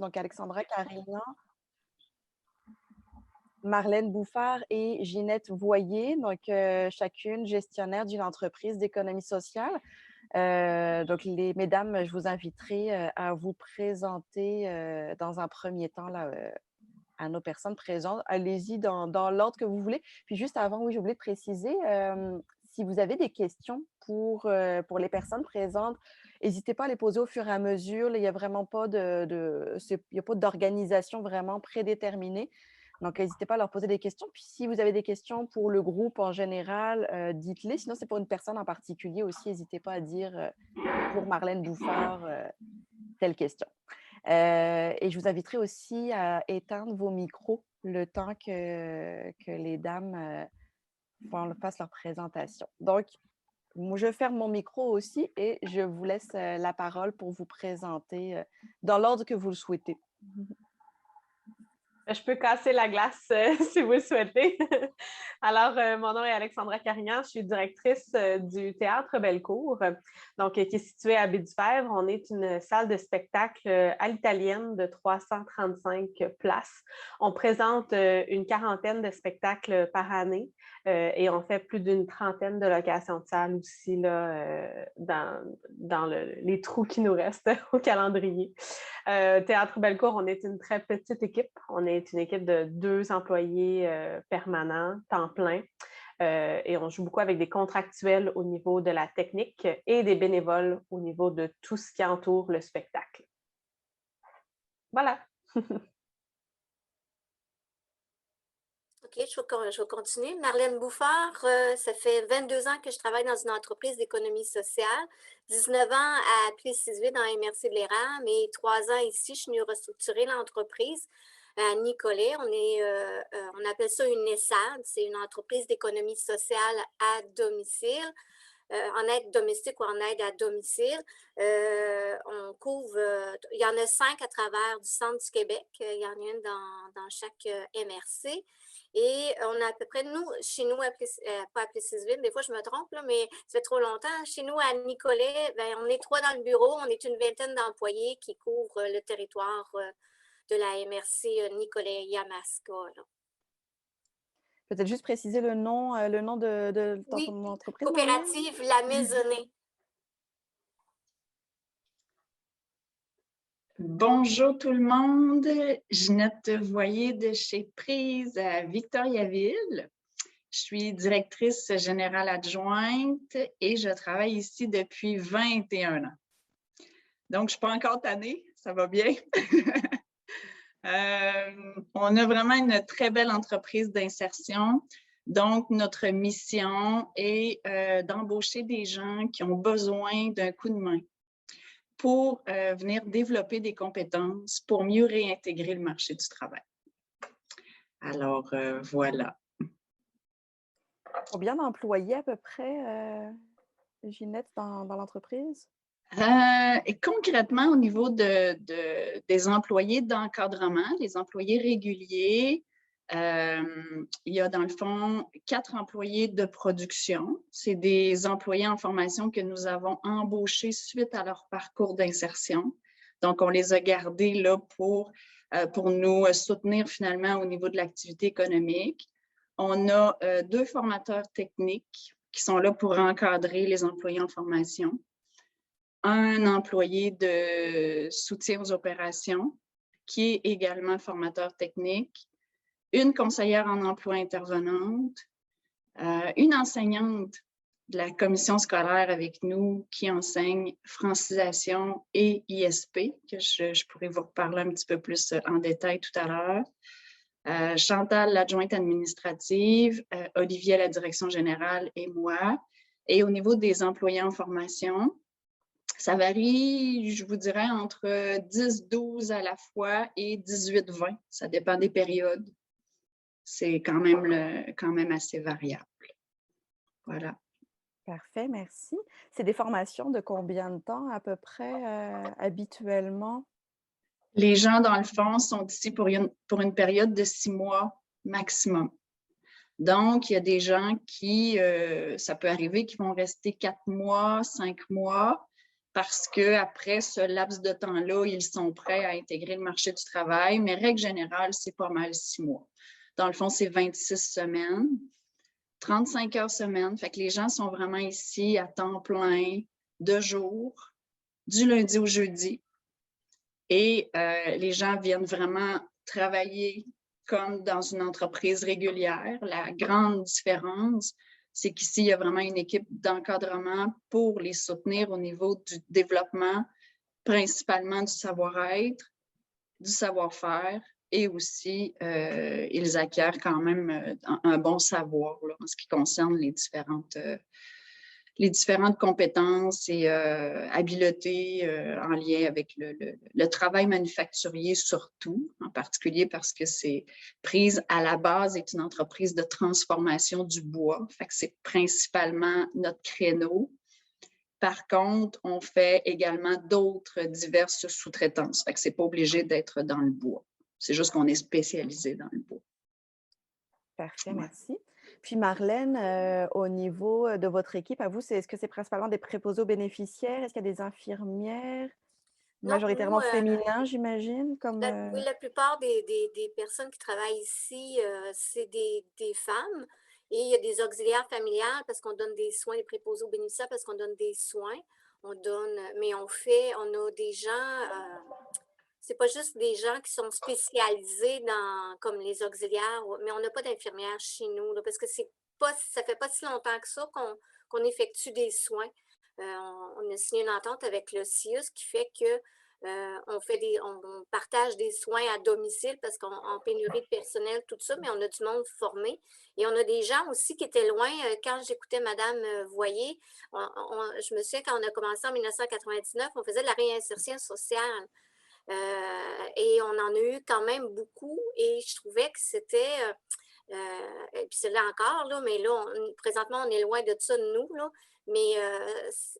donc Alexandra Carignan, Marlène Bouffard et Ginette Voyer, donc chacune gestionnaire d'une entreprise d'économie sociale. Donc, les mesdames, je vous inviterai à vous présenter dans un premier temps là, à nos personnes présentes. Allez-y dans l'ordre que vous voulez. Puis juste avant, oui, j'ai oublié de préciser, si vous avez des questions pour les personnes présentes, n'hésitez pas à les poser au fur et à mesure. Là, il n'y a vraiment pas il y a pas d'organisation vraiment prédéterminée. Donc, n'hésitez pas à leur poser des questions. Puis, si vous avez des questions pour le groupe en général, dites-les. Sinon, c'est pour une personne en particulier aussi. N'hésitez pas à dire pour Marlène Bouffard, telle question. Et je vous inviterai aussi à éteindre vos micros le temps que les dames fassent leur présentation. Donc, moi, je ferme mon micro aussi et je vous laisse la parole pour vous présenter dans l'ordre que vous le souhaitez. Je peux casser la glace si vous le souhaitez. Alors, mon nom est Alexandra Carignan, je suis directrice du Théâtre Bellecour, donc, qui est situé à Baie-du-Fèvre. On est une salle de spectacle à l'italienne de 335 places. On présente une quarantaine de spectacles par année et on fait plus d'une trentaine de locations de salles aussi là, dans les trous qui nous restent au calendrier. Théâtre Bellecour, on est une très petite équipe. On est une équipe de 2 employés permanents, temps plein. Et on joue beaucoup avec des contractuels au niveau de la technique et des bénévoles au niveau de tout ce qui entoure le spectacle. Voilà. OK, je vais continuer. Marlène Bouffard, ça fait 22 ans que je travaille dans une entreprise d'économie sociale, 19 ans à Plessis-Ville dans MRC de l'Érable, mais 3 ans ici, je suis venue restructurer l'entreprise à Nicolet. On appelle ça une ESSAD, c'est une entreprise d'économie sociale à domicile. En aide domestique ou en aide à domicile. On couvre, il y en a 5 à travers du centre du Québec. Il y en a une dans chaque MRC. Et on a à peu près, chez nous, pas à Plessis-Ville, des fois je me trompe, là, mais ça fait trop longtemps. Chez nous, à Nicolet, on est 3 dans le bureau. On est une vingtaine d'employés qui couvrent le territoire de la MRC Nicolet-Yamaska. Peut-être juste préciser le nom de ton entreprise. Coopérative La Maisonnée. Bonjour tout le monde, Ginette Voyer de chez Prise à Victoriaville. Je suis directrice générale adjointe et je travaille ici depuis 21 ans. Donc, je ne suis pas encore tannée, ça va bien. On a vraiment une très belle entreprise d'insertion. Donc, notre mission est d'embaucher des gens qui ont besoin d'un coup de main pour venir développer des compétences pour mieux réintégrer le marché du travail. Alors, voilà. Combien d'employés à peu près, Ginette, dans l'entreprise? Et concrètement, au niveau des employés d'encadrement, les employés réguliers, il y a dans le fond 4 employés de production. C'est des employés en formation que nous avons embauchés suite à leur parcours d'insertion. Donc, on les a gardés là pour nous soutenir finalement au niveau de l'activité économique. On a 2 formateurs techniques qui sont là pour encadrer les employés en formation. Un employé de soutien aux opérations qui est également formateur technique, une conseillère en emploi intervenante, une enseignante de la commission scolaire avec nous qui enseigne francisation et ISP, que je pourrais vous reparler un petit peu plus en détail tout à l'heure. Chantal, l'adjointe administrative, Olivier, la direction générale et moi. Et au niveau des employés en formation, ça varie, je vous dirais, entre 10-12 à la fois et 18-20. Ça dépend des périodes. C'est quand même assez variable. Voilà. Parfait, merci. C'est des formations de combien de temps à peu près habituellement? Les gens, dans le fond, sont ici pour une période de 6 mois maximum. Donc, il y a des gens qui, ça peut arriver, qui vont rester 4 mois, 5 mois. parce qu'après ce laps de temps-là, ils sont prêts à intégrer le marché du travail. Mais règle générale, c'est pas mal 6 mois. Dans le fond, c'est 26 semaines, 35 heures semaine. Fait que les gens sont vraiment ici à temps plein, de jour, du lundi au jeudi. Et les gens viennent vraiment travailler comme dans une entreprise régulière. La grande différence, c'est qu'ici, il y a vraiment une équipe d'encadrement pour les soutenir au niveau du développement, principalement du savoir-être, du savoir-faire, et aussi, ils acquièrent quand même un bon savoir là, en ce qui concerne les différentes compétences et habiletés en lien avec le travail manufacturier surtout, en particulier parce que c'est Prise à la base est une entreprise de transformation du bois. Fait que c'est principalement notre créneau. Par contre, on fait également d'autres diverses sous-traitances. Fait que c'est pas obligé d'être dans le bois. C'est juste qu'on est spécialisé dans le bois. Parfait, merci. Puis Marlène, au niveau de votre équipe, à vous, est-ce que c'est principalement des préposés aux bénéficiaires? Est-ce qu'il y a des infirmières? Non, Majoritairement nous, féminins, j'imagine, comme... oui, la plupart des personnes qui travaillent ici, c'est des femmes. Et il y a des auxiliaires familiales parce qu'on donne des soins, des préposés aux bénéficiaires parce qu'on donne des soins. On a des gens, c'est pas juste des gens qui sont spécialisés comme les auxiliaires, mais on n'a pas d'infirmières chez nous, là, parce que ça fait pas si longtemps que ça qu'on effectue des soins. On a signé une entente avec le CIUS qui fait que on partage des soins à domicile parce qu'on pénurie de personnel, tout ça, mais on a du monde formé. Et on a des gens aussi qui étaient loin. Quand j'écoutais Mme Voyer, je me souviens quand on a commencé en 1999, on faisait de la réinsertion sociale. Et on en a eu quand même beaucoup et je trouvais que c'était, et puis c'est là encore, là, mais là, présentement, on est loin de ça, nous, là, mais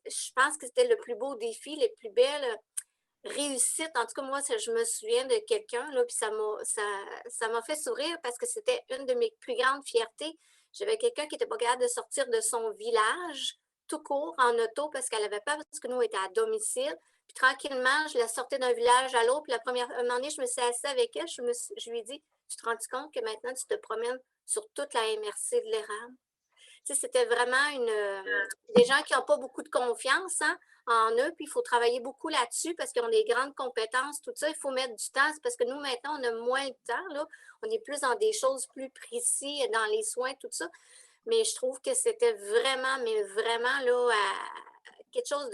je pense que c'était le plus beau défi, les plus belles réussites. En tout cas, moi, je me souviens de quelqu'un, là, puis ça m'a fait sourire parce que c'était une de mes plus grandes fiertés. J'avais quelqu'un qui n'était pas capable de sortir de son village tout court en auto parce qu'elle n'avait pas, parce que nous, on était à domicile. Puis tranquillement, je la sortais d'un village à l'autre. Puis un moment donné, je me suis assise avec elle. Je lui ai dit, tu te rends compte que maintenant, tu te promènes sur toute la MRC de l'érable? Tu sais, c'était vraiment des gens qui n'ont pas beaucoup de confiance en eux, puis il faut travailler beaucoup là-dessus parce qu'ils ont des grandes compétences, tout ça. Il faut mettre du temps. C'est parce que nous, maintenant, on a moins de temps. Là. On est plus dans des choses plus précises, dans les soins, tout ça. Mais je trouve que c'était vraiment, mais vraiment là, quelque chose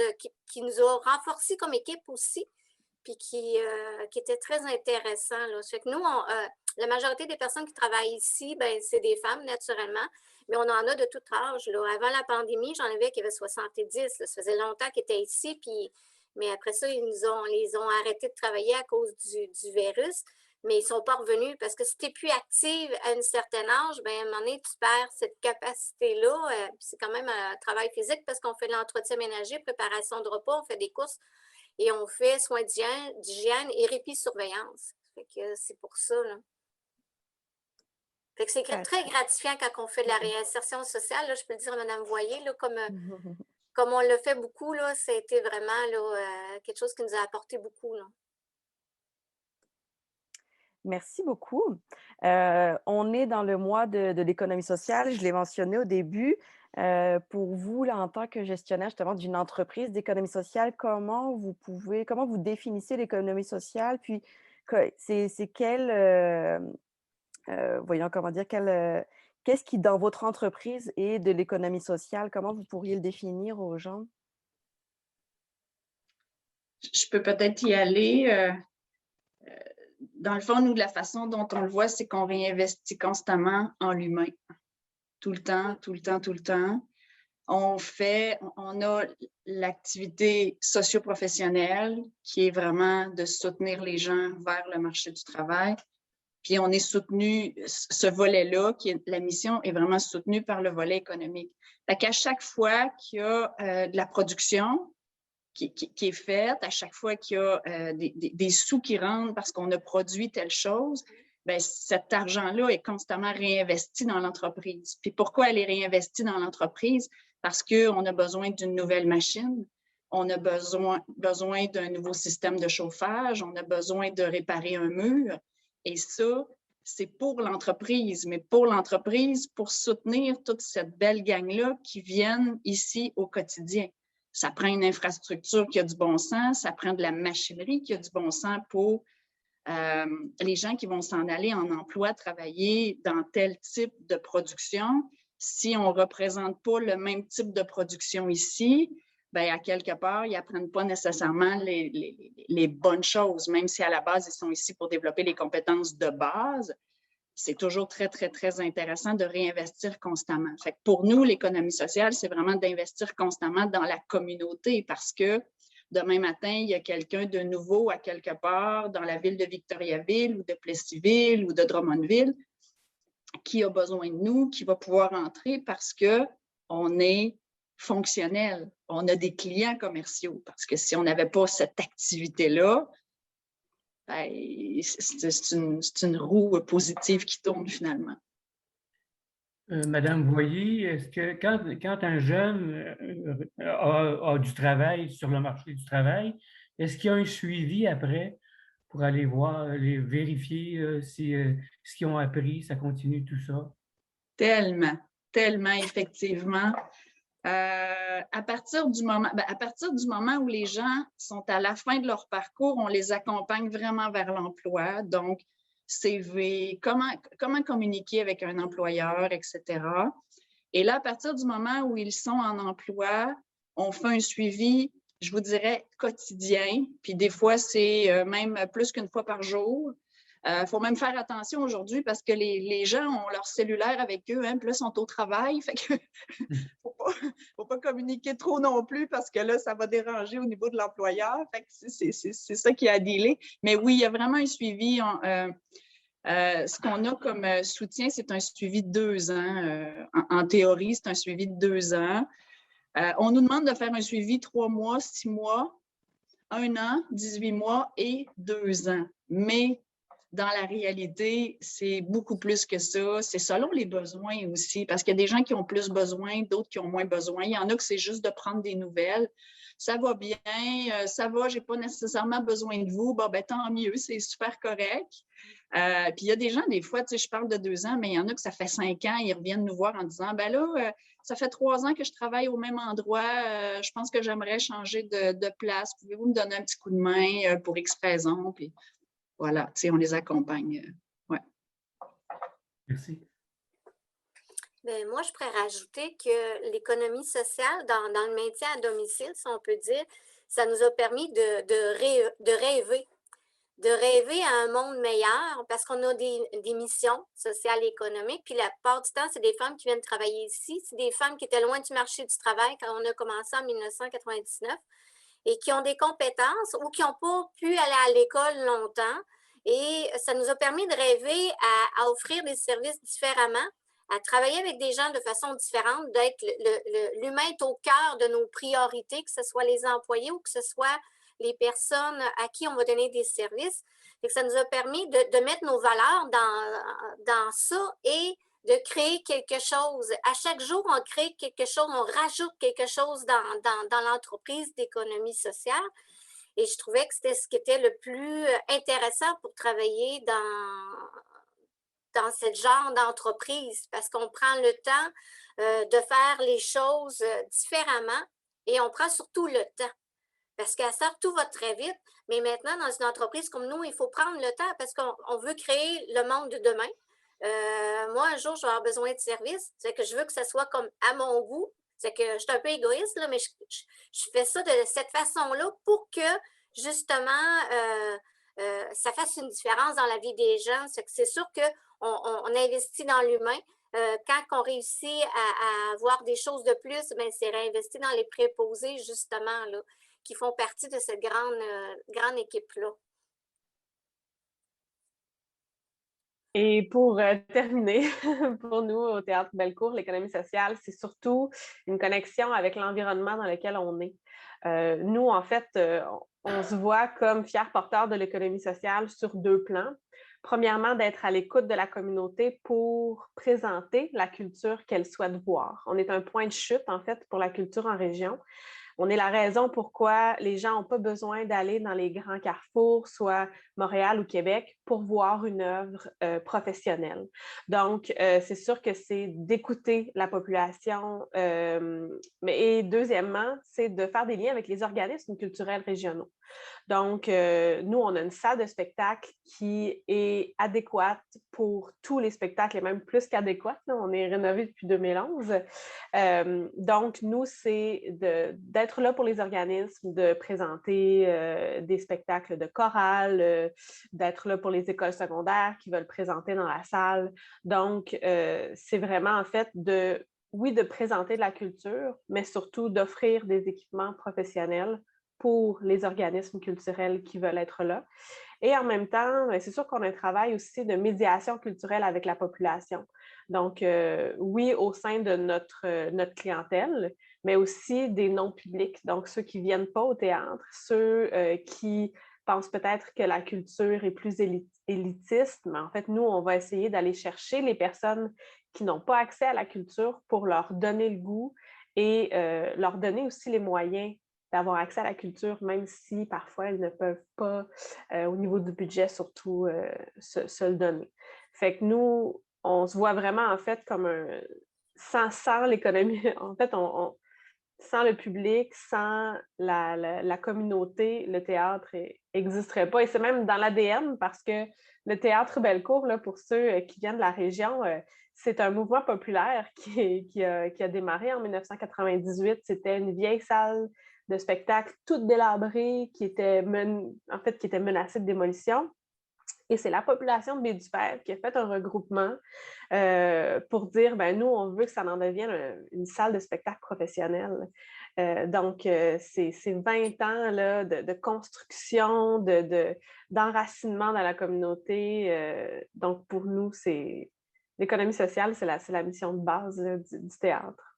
qui nous a renforcés comme équipe aussi, puis qui était très intéressant. Là. Ça fait que nous, la majorité des personnes qui travaillent ici, ben, c'est des femmes, naturellement, mais on en a de tout âge. Là. Avant la pandémie, j'en avais qui avaient 70. Là. Ça faisait longtemps qu'ils étaient ici, mais après ça, ils les ont arrêtés de travailler à cause du virus. Mais ils ne sont pas revenus parce que si tu n'es plus active à un certain âge, bien, à un moment donné, tu perds cette capacité-là. C'est quand même un travail physique parce qu'on fait de l'entretien ménager, préparation de repas, on fait des courses et on fait soins d'hygiène et répit-surveillance. Fait que c'est pour ça, là. Fait que c'est très gratifiant quand on fait de la réinsertion sociale. Là, je peux le dire à Mme Voyer, là, comme on le fait beaucoup, là, ça a été vraiment là, quelque chose qui nous a apporté beaucoup. Là. Merci beaucoup. On est dans le mois de l'économie sociale, je l'ai mentionné au début. Pour vous, là, en tant que gestionnaire justement d'une entreprise d'économie sociale, comment vous définissez l'économie sociale? Puis, c'est voyons comment dire, qu'est-ce qui, dans votre entreprise, est de l'économie sociale? Comment vous pourriez le définir aux gens? Je peux peut-être y aller. Dans le fond, nous, la façon dont on le voit, c'est qu'on réinvestit constamment en l'humain. Tout le temps, tout le temps, tout le temps. On a l'activité socio-professionnelle qui est vraiment de soutenir les gens vers le marché du travail. Puis on est soutenu, ce volet-là, la mission est vraiment soutenue par le volet économique. Fait qu'à chaque fois qu'il y a de la production qui est faite, à chaque fois qu'il y a des sous qui rentrent parce qu'on a produit telle chose, bien, cet argent-là est constamment réinvesti dans l'entreprise. Puis pourquoi elle est réinvestie dans l'entreprise? Parce qu'on a besoin d'une nouvelle machine, on a besoin d'un nouveau système de chauffage, on a besoin de réparer un mur. Et ça, c'est pour l'entreprise, mais pour l'entreprise, pour soutenir toute cette belle gang-là qui viennent ici au quotidien. Ça prend une infrastructure qui a du bon sens, ça prend de la machinerie qui a du bon sens pour les gens qui vont s'en aller en emploi, travailler dans tel type de production. Si on ne représente pas le même type de production ici, bien, à quelque part, ils n'apprennent pas nécessairement les bonnes choses, même si à la base, ils sont ici pour développer les compétences de base. C'est toujours très, très, très intéressant de réinvestir constamment. Fait que pour nous, l'économie sociale, c'est vraiment d'investir constamment dans la communauté parce que demain matin, il y a quelqu'un de nouveau à quelque part dans la ville de Victoriaville ou de Plessisville ou de Drummondville qui a besoin de nous, qui va pouvoir entrer parce qu'on est fonctionnel. On a des clients commerciaux parce que si on n'avait pas cette activité-là, ben, c'est une roue positive qui tourne finalement. Madame Boyer, est-ce que quand un jeune a du travail sur le marché du travail, est-ce qu'il y a un suivi après pour aller voir, vérifier si ce qu'ils ont appris, ça continue, tout ça? Tellement, tellement, effectivement. À partir du moment où les gens sont à la fin de leur parcours, on les accompagne vraiment vers l'emploi. Donc, CV, comment communiquer avec un employeur, etc. Et là, à partir du moment où ils sont en emploi, on fait un suivi, je vous dirais, quotidien. Puis des fois, c'est même plus qu'une fois par jour. Faut même faire attention aujourd'hui parce que les gens ont leur cellulaire avec eux, hein, puis là, ils sont au travail. Fait que faut pas communiquer trop non plus parce que là, ça va déranger au niveau de l'employeur. Fait que c'est ça qui a à dealer. Mais oui, il y a vraiment un suivi. Ce qu'on a comme soutien, c'est un suivi de 2 ans. En théorie, c'est un suivi de 2 ans. On nous demande de faire un suivi 3 mois, 6 mois, 1 an, 18 mois et 2 ans. Mais dans la réalité, c'est beaucoup plus que ça. C'est selon les besoins aussi, parce qu'il y a des gens qui ont plus besoin, d'autres qui ont moins besoin. Il y en a que c'est juste de prendre des nouvelles. Ça va bien, ça va, j'ai pas nécessairement besoin de vous. Bon, ben tant mieux, c'est super correct. Puis il y a des gens, des fois, tu sais, je parle de 2 ans, mais il y en a que ça fait 5 ans, ils reviennent nous voir en disant, ben là, ça fait 3 ans que je travaille au même endroit, je pense que j'aimerais changer de place. Pouvez-vous me donner un petit coup de main pour X raison? Puis voilà, tu sais, on les accompagne. Ouais. Merci. Bien, moi, je pourrais rajouter que l'économie sociale, dans le maintien à domicile, si on peut dire, ça nous a permis de rêver à un monde meilleur parce qu'on a des missions sociales et économiques. Puis la plupart du temps, c'est des femmes qui viennent travailler ici. C'est des femmes qui étaient loin du marché du travail quand on a commencé en 1999 et qui ont des compétences ou qui n'ont pas pu aller à l'école longtemps. Et ça nous a permis de rêver à offrir des services différemment, à travailler avec des gens de façon différente, d'être l'humain est au cœur de nos priorités, que ce soit les employés ou que ce soit les personnes à qui on va donner des services. Et ça nous a permis de mettre nos valeurs dans ça et de créer quelque chose. À chaque jour, on crée quelque chose, on rajoute quelque chose dans l'entreprise d'économie sociale. Et je trouvais que c'était ce qui était le plus intéressant pour travailler dans ce genre d'entreprise parce qu'on prend le temps de faire les choses différemment et on prend surtout le temps. Parce qu'à ça, tout va très vite. Mais maintenant, dans une entreprise comme nous, il faut prendre le temps parce qu'on veut créer le monde de demain. Moi, un jour, je vais avoir besoin de services. C'est que je veux que ça soit comme à mon goût. C'est que je suis un peu égoïste, là, mais je fais ça de cette façon-là pour que, justement, ça fasse une différence dans la vie des gens. C'est sûr qu'on investit dans l'humain. Quand on réussit à avoir des choses de plus, ben, c'est réinvesti dans les préposés, justement, là, qui font partie de cette grande équipe-là. Et pour terminer, pour nous, au Théâtre Bellecour, l'économie sociale, c'est surtout une connexion avec l'environnement dans lequel on est. Nous, en fait, on se voit comme fiers porteurs de l'économie sociale sur 2 plans. Premièrement, d'être à l'écoute de la communauté pour présenter la culture qu'elle souhaite voir. On est un point de chute, en fait, pour la culture en région. on est la raison pourquoi les gens n'ont pas besoin d'aller dans les grands carrefours, soit Montréal ou Québec, pour voir une œuvre professionnelle. Donc, c'est sûr que c'est d'écouter la population, et deuxièmement, c'est de faire des liens avec les organismes culturels régionaux. Donc, nous, on a une salle de spectacle qui est adéquate pour tous les spectacles, et même plus qu'adéquate. On est rénové depuis 2011. Donc, nous, c'est d'être là pour les organismes, de présenter des spectacles de chorale, d'être là pour les écoles secondaires qui veulent présenter dans la salle. Donc, c'est vraiment, en fait, de présenter de la culture, mais surtout d'offrir des équipements professionnels pour les organismes culturels qui veulent être là. Et en même temps, c'est sûr qu'on a un travail aussi de médiation culturelle avec la population. Donc, oui, au sein de notre clientèle, mais aussi des non-publics, donc ceux qui ne viennent pas au théâtre, ceux qui pensent peut-être que la culture est plus élitiste, mais en fait, nous, on va essayer d'aller chercher les personnes qui n'ont pas accès à la culture pour leur donner le goût et leur donner aussi les moyens d'avoir accès à la culture, même si parfois elles ne peuvent pas, au niveau du budget surtout, se le donner. Fait que nous, on se voit vraiment en fait comme sans l'économie, en fait, sans le public, sans la communauté, le théâtre n'existerait pas. Et c'est même dans l'ADN parce que le théâtre Bellecour, là, pour ceux qui viennent de la région, c'est un mouvement populaire qui a démarré en 1998. C'était une vieille salle de spectacle toute délabrée qui était menacée de démolition. Et c'est la population de Baie-du-Fer qui a fait un regroupement pour dire, nous, on veut que ça en devienne une salle de spectacle professionnelle. Donc, c'est 20 ans là, de construction, d'enracinement dans la communauté. Donc, pour nous, l'économie sociale, c'est la mission de base là, du théâtre.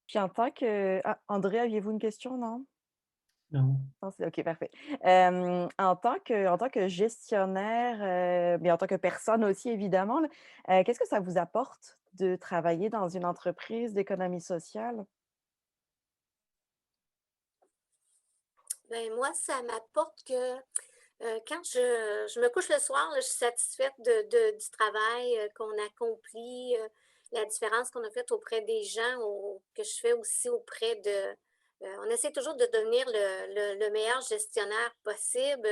Puis en tant que... Ah, André, aviez-vous une question, non? Non. Non, OK, parfait. En tant que gestionnaire, mais en tant que personne aussi, évidemment, là, qu'est-ce que ça vous apporte de travailler dans une entreprise d'économie sociale? Ben, moi, ça m'apporte que quand je me couche le soir, là, je suis satisfaite du travail qu'on accomplit, la différence qu'on a faite auprès des gens, que je fais aussi auprès de... on essaie toujours de devenir le meilleur gestionnaire possible,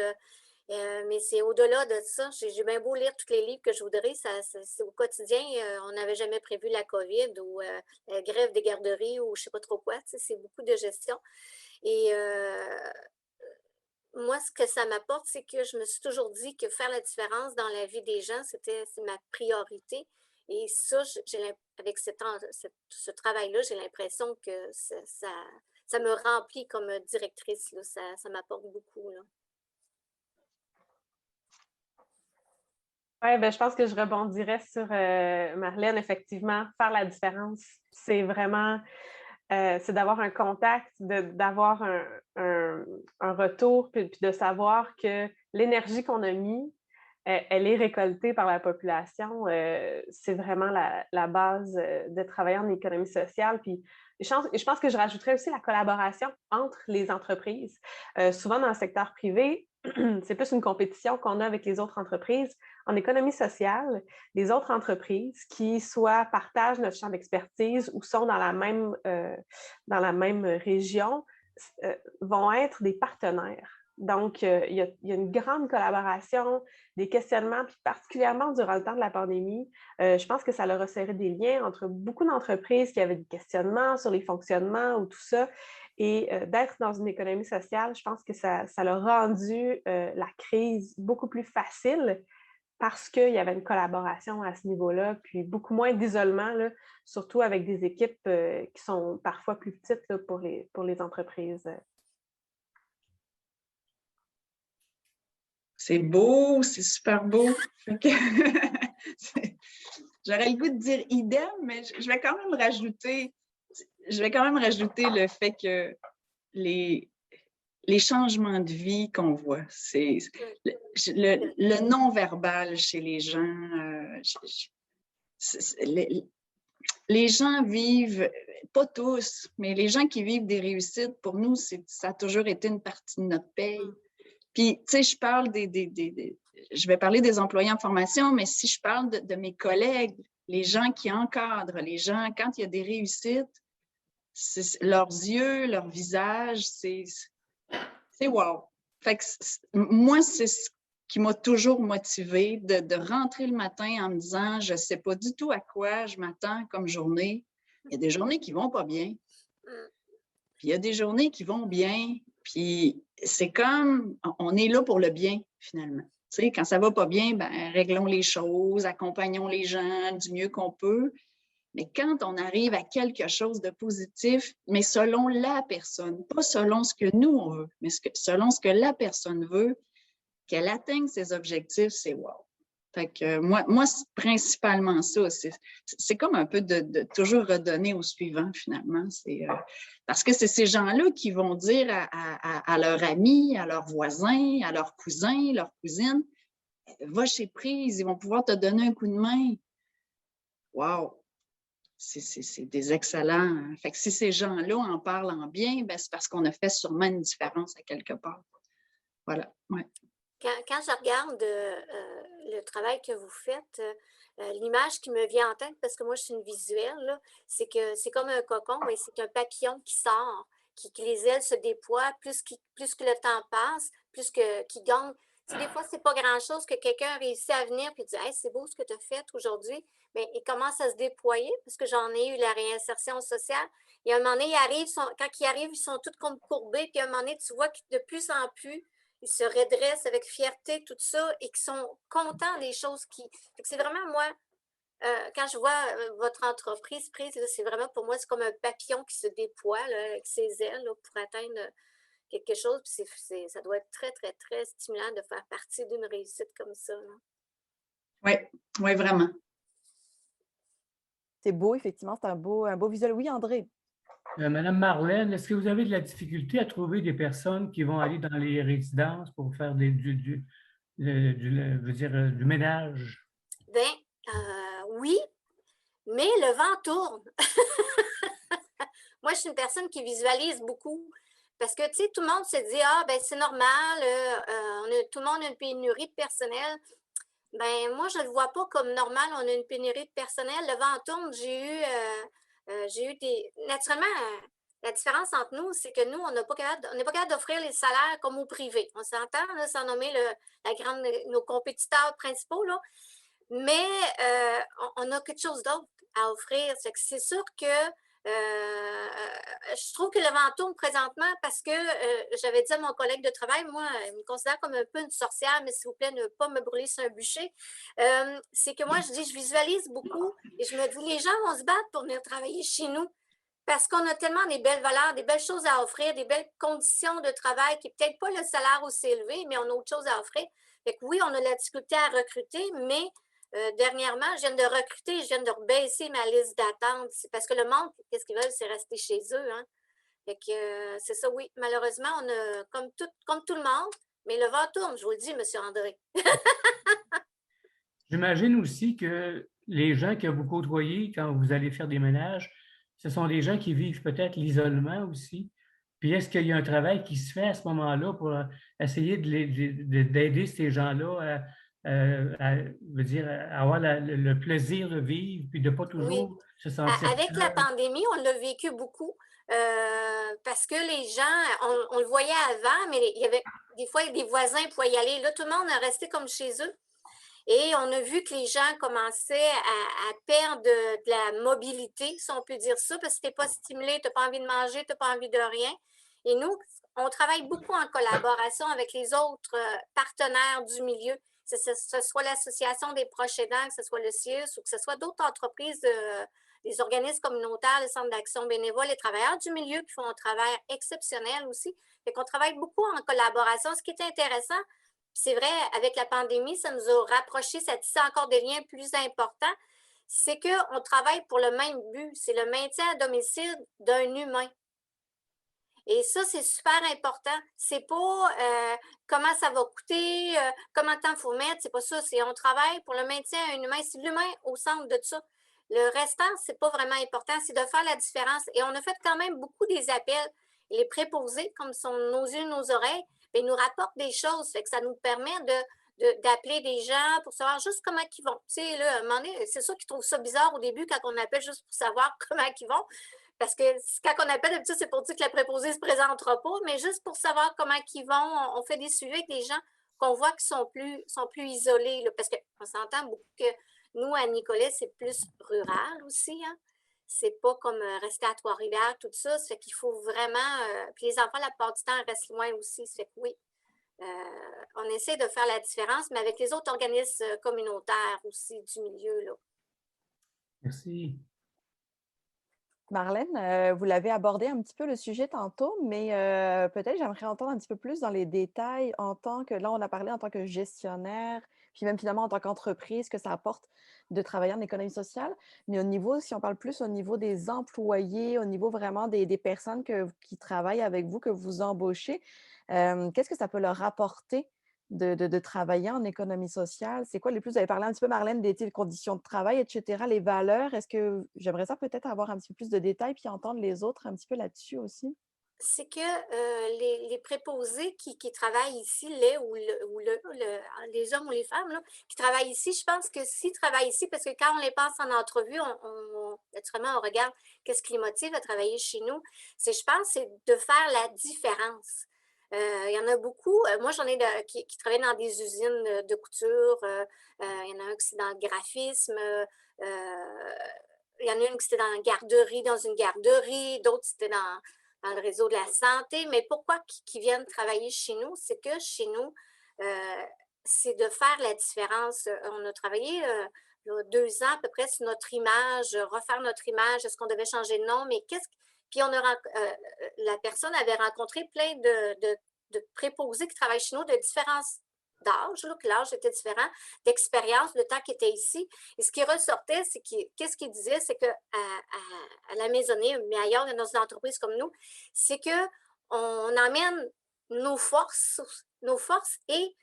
mais c'est au-delà de ça. J'ai bien beau lire tous les livres que je voudrais, c'est au quotidien, on n'avait jamais prévu la COVID ou la grève des garderies ou je ne sais pas trop quoi. C'est beaucoup de gestion. Et moi, ce que ça m'apporte, c'est que je me suis toujours dit que faire la différence dans la vie des gens, c'est ma priorité. Et ça, avec ce travail-là, j'ai l'impression que ça me remplit comme directrice. Là. Ça m'apporte beaucoup. Là. Oui, je pense que je rebondirais sur Marlène. Effectivement, faire la différence, c'est vraiment... c'est d'avoir un contact, d'avoir un retour, puis de savoir que l'énergie qu'on a mis, elle est récoltée par la population. C'est vraiment la base de travailler en économie sociale. Puis je pense que je rajouterais aussi la collaboration entre les entreprises. Souvent, dans le secteur privé, c'est plus une compétition qu'on a avec les autres entreprises. En économie sociale, les autres entreprises qui soit partagent notre champ d'expertise ou sont dans la même région vont être des partenaires. Donc, il y a une grande collaboration, des questionnements, puis particulièrement durant le temps de la pandémie, je pense que ça a resserré des liens entre beaucoup d'entreprises qui avaient des questionnements sur les fonctionnements ou tout ça. Et d'être dans une économie sociale, je pense que ça a rendu la crise beaucoup plus facile parce qu'il y avait une collaboration à ce niveau-là, puis beaucoup moins d'isolement, là, surtout avec des équipes qui sont parfois plus petites là, pour les entreprises. C'est beau, c'est super beau. J'aurais le goût de dire idem, mais je vais quand même rajouter le fait que les changements de vie qu'on voit, c'est le non-verbal chez les gens. les gens vivent, pas tous, mais les gens qui vivent des réussites, pour nous, ça a toujours été une partie de notre paye. Puis, tu sais, je parle je vais parler des employés en formation, mais si je parle de mes collègues, les gens qui encadrent, les gens, quand il y a des réussites, leurs yeux, leur visage, c'est wow. Fait que moi, c'est ce qui m'a toujours motivée de rentrer le matin en me disant, je ne sais pas du tout à quoi je m'attends comme journée. Il y a des journées qui ne vont pas bien. Puis il y a des journées qui vont bien. Puis c'est comme, on est là pour le bien, finalement. Tu sais, quand ça ne va pas bien, ben, réglons les choses, accompagnons les gens du mieux qu'on peut. Mais quand on arrive à quelque chose de positif, mais selon la personne, pas selon ce que nous, on veut, mais selon ce que la personne veut, qu'elle atteigne ses objectifs, c'est wow. Fait que moi c'est principalement ça. C'est comme un peu de toujours redonner au suivant, finalement. Parce que c'est ces gens-là qui vont dire à leurs amis, à leurs voisins, à leurs cousins, leurs cousines, va chez Prise, ils vont pouvoir te donner un coup de main. Wow! C'est des excellents. Fait que si ces gens-là en parlent en bien, ben c'est parce qu'on a fait sûrement une différence à quelque part. Voilà. Ouais. Quand je regarde le travail que vous faites, l'image qui me vient en tête, parce que moi je suis une visuelle, c'est que c'est comme un cocon, mais c'est un papillon qui sort, que les ailes se déploient, plus que le temps passe, qu'il gagne. Tu sais, des fois, c'est pas grand-chose que quelqu'un réussit à venir et dit « Hey, c'est beau ce que tu as fait aujourd'hui », mais il commence à se déployer, parce que j'en ai eu la réinsertion sociale. Et à un moment donné, quand ils arrivent, ils sont tous comme courbés, puis à un moment donné, tu vois que de plus en plus, ils se redressent avec fierté, tout ça, et qui sont contents des choses qui... C'est vraiment, moi, quand je vois votre entreprise prise, c'est vraiment, pour moi, c'est comme un papillon qui se déploie là, avec ses ailes là, pour atteindre quelque chose. Puis ça doit être très, très, très stimulant de faire partie d'une réussite comme ça. Oui, oui, vraiment. C'est beau, effectivement, c'est un beau visuel. Oui, André? Madame Marlène, est-ce que vous avez de la difficulté à trouver des personnes qui vont aller dans les résidences pour faire du ménage? Ben, oui, mais le vent tourne. Moi, je suis une personne qui visualise beaucoup. Parce que, tu sais, tout le monde se dit, ah, ben c'est normal, tout le monde a une pénurie de personnel. Ben moi, je ne le vois pas comme normal, on a une pénurie de personnel. Le vent tourne, j'ai eu des... Naturellement, la différence entre nous, c'est que nous, on n'est pas capable d'offrir les salaires comme au privé. On s'entend, là, sans nommer nos compétiteurs principaux, là. Mais on a quelque chose d'autre à offrir. C'est sûr que je trouve que le vent tourne présentement parce que j'avais dit à mon collègue de travail, moi, il me considère comme un peu une sorcière, mais s'il vous plaît, ne pas me brûler sur un bûcher. C'est que moi, je visualise beaucoup et je me dis, les gens vont se battre pour venir travailler chez nous parce qu'on a tellement des belles valeurs, des belles choses à offrir, des belles conditions de travail qui n'est peut-être pas le salaire aussi élevé, mais on a autre chose à offrir. Fait que oui, on a la difficulté à recruter, mais dernièrement, je viens de recruter, je viens de baisser ma liste d'attente. C'est parce que le monde, qu'est-ce qu'ils veulent, c'est rester chez eux. Hein? Fait que c'est ça, oui. Malheureusement, on a comme tout le monde, mais le vent tourne, je vous le dis, M. André. J'imagine aussi que les gens que vous côtoyez quand vous allez faire des ménages, ce sont des gens qui vivent peut-être l'isolement aussi. Puis est-ce qu'il y a un travail qui se fait à ce moment-là pour essayer d'aider ces gens-là à avoir le plaisir de vivre, puis de ne pas toujours se sentir Avec la pandémie, on l'a vécu beaucoup parce que les gens, on le voyait avant, mais il y avait des fois des voisins pouvaient y aller. Là, tout le monde est resté comme chez eux. Et on a vu que les gens commençaient à perdre de la mobilité, si on peut dire ça, parce que tu n'es pas stimulé, tu n'as pas envie de manger, tu n'as pas envie de rien. Et nous, on travaille beaucoup en collaboration avec les autres partenaires du milieu, que ce soit l'Association des proches aidants, que ce soit le CIUS ou que ce soit d'autres entreprises, les organismes communautaires, les centres d'action bénévole, les travailleurs du milieu qui font un travail exceptionnel aussi. Fait qu'on travaille beaucoup en collaboration. Ce qui est intéressant, c'est vrai, avec la pandémie, ça nous a rapprochés, ça tissé encore des liens plus importants. C'est qu'on travaille pour le même but, c'est le maintien à domicile d'un humain. Et ça, c'est super important. C'est pas comment ça va coûter, comment de temps il faut mettre, c'est pas ça. C'est on travaille pour le maintien à un humain. C'est l'humain au centre de ça. Le restant, c'est pas vraiment important, c'est de faire la différence. Et on a fait quand même beaucoup des appels. Les préposés, comme sont nos yeux, nos oreilles, bien, ils nous rapportent des choses. Fait que ça nous permet d'appeler des gens pour savoir juste comment ils vont. Tu sais, là, à un moment donné, c'est sûr qu'ils trouvent ça bizarre au début quand on appelle juste pour savoir comment ils vont. Parce que quand on appelle, d'habitude, c'est pour dire que la préposée ne se présentera pas, mais juste pour savoir comment ils vont, on fait des suivis avec des gens qu'on voit qui sont plus isolés. Là, parce qu'on s'entend beaucoup que nous, à Nicolet, c'est plus rural aussi. Hein? C'est pas comme rester à Trois-Rivières, tout ça. Ça fait qu'il faut vraiment. Puis les enfants, la plupart du temps, restent loin aussi. Ça fait que oui, on essaie de faire la différence, mais avec les autres organismes communautaires aussi du milieu. Là. Merci. Marlène, vous l'avez abordé un petit peu le sujet tantôt, mais peut-être j'aimerais entendre un petit peu plus dans les détails là on a parlé en tant que gestionnaire, puis même finalement en tant qu'entreprise, que ça apporte de travailler en économie sociale, mais si on parle plus au niveau des employés, au niveau vraiment des personnes qui travaillent avec vous, que vous embauchez, qu'est-ce que ça peut leur apporter de travailler en économie sociale? C'est quoi les plus? Vous avez parlé un petit peu, Marlène, des conditions de travail, etc., les valeurs. Est-ce que j'aimerais ça peut-être avoir un petit peu plus de détails puis entendre les autres un petit peu là-dessus aussi? C'est que les préposés qui travaillent ici, les hommes ou les femmes là, qui travaillent ici, je pense que s'ils travaillent ici, parce que quand on les passe en entrevue, naturellement, on regarde qu'est-ce qui les motive à travailler chez nous. Je pense, c'est de faire la différence. Il y en a beaucoup. Moi, j'en ai qui travaillent dans des usines de couture. Il y en a un qui c'est dans le graphisme. Il y en a une qui c'était dans la garderie, dans une garderie. D'autres, c'était dans le réseau de la santé. Mais pourquoi qu'ils viennent travailler chez nous? C'est que chez nous, c'est de faire la différence. On a travaillé 2 ans à peu près sur notre image, refaire notre image. Est-ce qu'on devait changer de nom? Mais puis la personne avait rencontré plein de préposés qui travaillent chez nous de différents d'âge, que l'âge était différent, d'expérience, de temps qu'ils étaient ici. Et ce qui ressortait, qu'est-ce qu'il disait, c'est qu'à la maisonnée, mais ailleurs dans une entreprise comme nous, c'est qu'on emmène nos forces et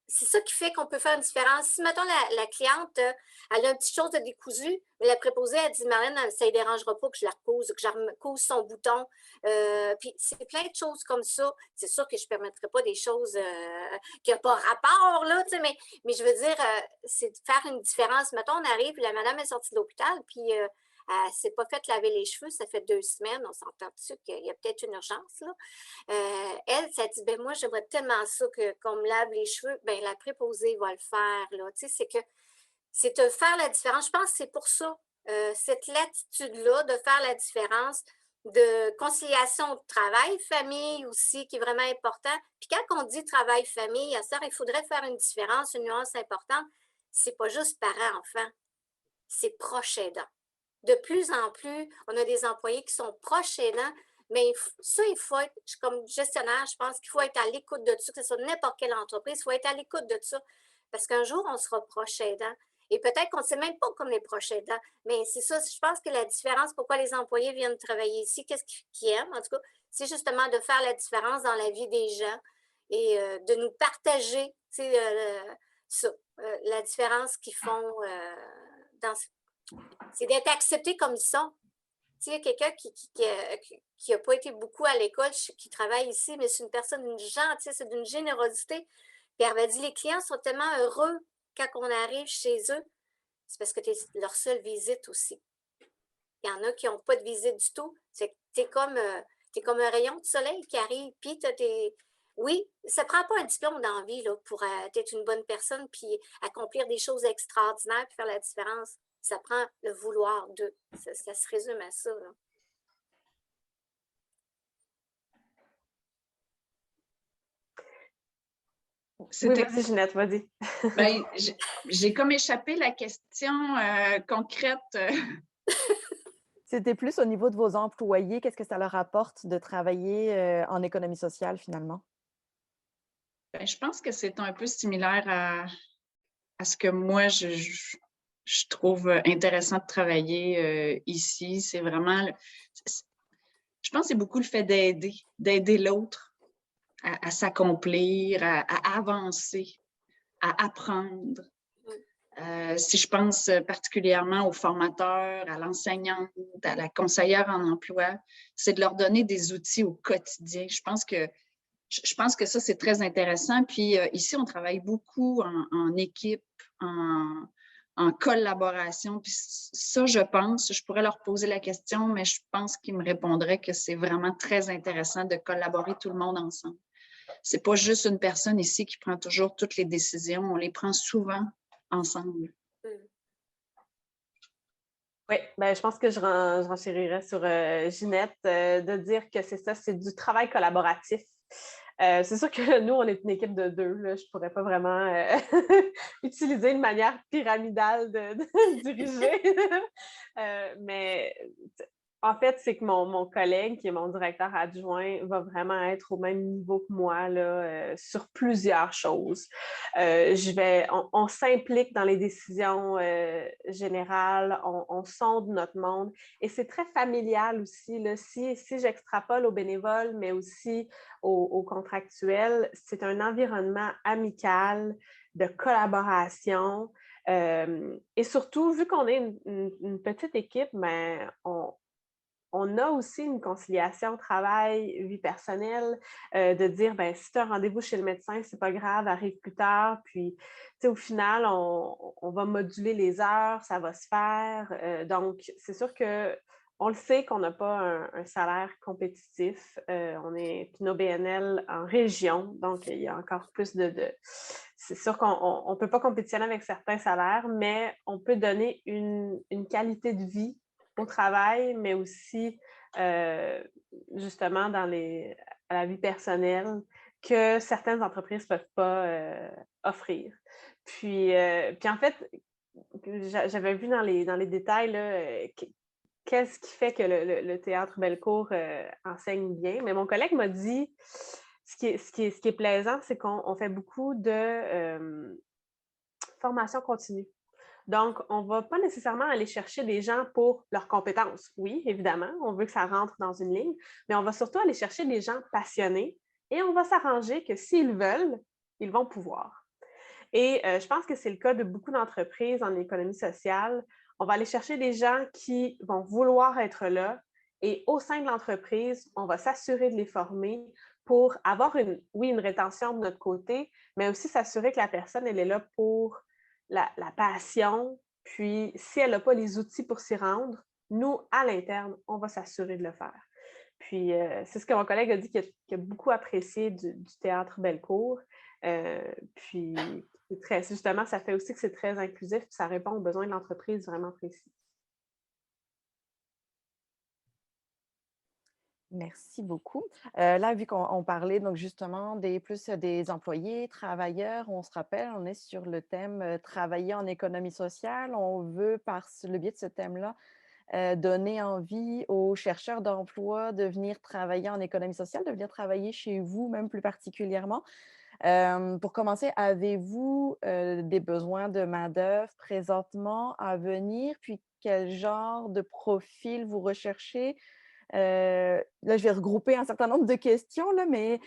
c'est ça qui fait qu'on peut faire une différence. Si, mettons, la cliente, elle a une petite chose de décousu, mais la préposée, elle dit, Marlène, ça ne dérangera pas que je la recouse, que je recouse son bouton. Puis c'est plein de choses comme ça. C'est sûr que je ne permettrai pas des choses qui n'ont pas rapport, là, mais je veux dire, c'est de faire une différence. Mettons, on arrive, la madame est sortie de l'hôpital, puis elle ne s'est pas fait laver les cheveux, ça fait 2 semaines, on s'entend dessus qu'il y a peut-être une urgence, là. Elle, ça dit, ben moi, j'aimerais tellement ça qu'on me lave les cheveux. Ben la préposée va le faire, là. Tu sais, c'est de faire la différence. Je pense que c'est pour ça, cette latitude-là de faire la différence, de conciliation de travail, famille aussi, qui est vraiment important. Puis quand on dit travail-famille, il faudrait faire une différence, une nuance importante. C'est pas juste parents-enfants, c'est proches aidants. De plus en plus, on a des employés qui sont proches aidants, mais ça, il faut être, comme gestionnaire, je pense qu'il faut être à l'écoute de ça, que ce soit n'importe quelle entreprise, il faut être à l'écoute de ça, parce qu'un jour, on sera proche aidant. Et peut-être qu'on ne sait même pas comme les proches aidants, mais c'est ça, je pense que la différence, pourquoi les employés viennent travailler ici, qu'est-ce qu'ils aiment, en tout cas, c'est justement de faire la différence dans la vie des gens et de nous partager la différence qu'ils font c'est d'être accepté comme ils sont. Tu sais, quelqu'un qui n'a pas été beaucoup à l'école, qui travaille ici, mais c'est une personne d'une gentillesse, c'est d'une générosité. Puis elle m'a dit, les clients sont tellement heureux quand on arrive chez eux. C'est parce que tu es leur seule visite aussi. Il y en a qui n'ont pas de visite du tout. C'est que tu es comme un rayon de soleil qui arrive, puis oui, ça ne prend pas un diplôme dans la vie là, pour être une bonne personne, puis accomplir des choses extraordinaires, puis faire la différence. Ça prend le vouloir d'eux. Ça se résume à ça. Là. Oui, vas-y, Ginette, vas-y. Ben, j'ai comme échappé la question concrète. C'était plus au niveau de vos employés. Qu'est-ce que ça leur apporte de travailler en économie sociale, finalement? Ben, je pense que c'est un peu similaire à ce que moi, je trouve intéressant de travailler ici. C'est vraiment, je pense que c'est beaucoup le fait d'aider l'autre à s'accomplir, à avancer, à apprendre. Si je pense particulièrement aux formateurs, à l'enseignante, à la conseillère en emploi, c'est de leur donner des outils au quotidien. Je pense que ça, c'est très intéressant. Puis ici, on travaille beaucoup en équipe, en collaboration. Puis ça, je pourrais leur poser la question, mais je pense qu'ils me répondraient que c'est vraiment très intéressant de collaborer tout le monde ensemble. C'est pas juste une personne ici qui prend toujours toutes les décisions. On les prend souvent ensemble. Oui, ben, je pense que je renchérirais sur Ginette, de dire que c'est ça, c'est du travail collaboratif. C'est sûr que nous, on est une équipe de 2. Là. Je ne pourrais pas vraiment utiliser une manière pyramidale de diriger. Mais en fait, c'est que mon collègue, qui est mon directeur adjoint, va vraiment être au même niveau que moi là, sur plusieurs choses. On s'implique dans les décisions générales, on sonde notre monde et c'est très familial aussi. Là. Si j'extrapole aux bénévoles, mais aussi aux contractuels, c'est un environnement amical, de collaboration. Et surtout, vu qu'on est une petite équipe, ben, on a aussi une conciliation travail-vie personnelle, de dire, ben si tu as un rendez-vous chez le médecin, c'est pas grave, arrive plus tard. Puis, au final, on va moduler les heures, ça va se faire. Donc, c'est sûr qu'on le sait qu'on n'a pas un salaire compétitif. On est une OBNL en région, donc il y a encore plus c'est sûr qu'on ne peut pas compétitionner avec certains salaires, mais on peut donner une qualité de vie au travail, mais aussi justement à la vie personnelle que certaines entreprises ne peuvent pas offrir. Puis en fait, j'avais vu dans les détails là, qu'est-ce qui fait que le théâtre Bellecour enseigne bien. Mais mon collègue m'a dit, ce qui est plaisant, c'est qu'on fait beaucoup de formation continue. Donc, on ne va pas nécessairement aller chercher des gens pour leurs compétences. Oui, évidemment, on veut que ça rentre dans une ligne, mais on va surtout aller chercher des gens passionnés et on va s'arranger que s'ils veulent, ils vont pouvoir. Et je pense que c'est le cas de beaucoup d'entreprises en économie sociale. On va aller chercher des gens qui vont vouloir être là et au sein de l'entreprise, on va s'assurer de les former pour avoir une rétention de notre côté, mais aussi s'assurer que la personne, elle est là pour la passion. Puis, si elle n'a pas les outils pour s'y rendre, nous, à l'interne, on va s'assurer de le faire. Puis, c'est ce que mon collègue a dit qu'il a beaucoup apprécié du théâtre Bellecour. Puis, justement, ça fait aussi que c'est très inclusif, puis ça répond aux besoins de l'entreprise vraiment précis. Merci beaucoup. Là, vu qu'on parlait donc justement des employés, travailleurs, on se rappelle, on est sur le thème travailler en économie sociale. On veut, par le biais de ce thème-là, donner envie aux chercheurs d'emploi de venir travailler en économie sociale, de venir travailler chez vous, même plus particulièrement. Pour commencer, avez-vous des besoins de main-d'œuvre présentement à venir? Puis quel genre de profil vous recherchez? Là, je vais regrouper un certain nombre de questions, là, mais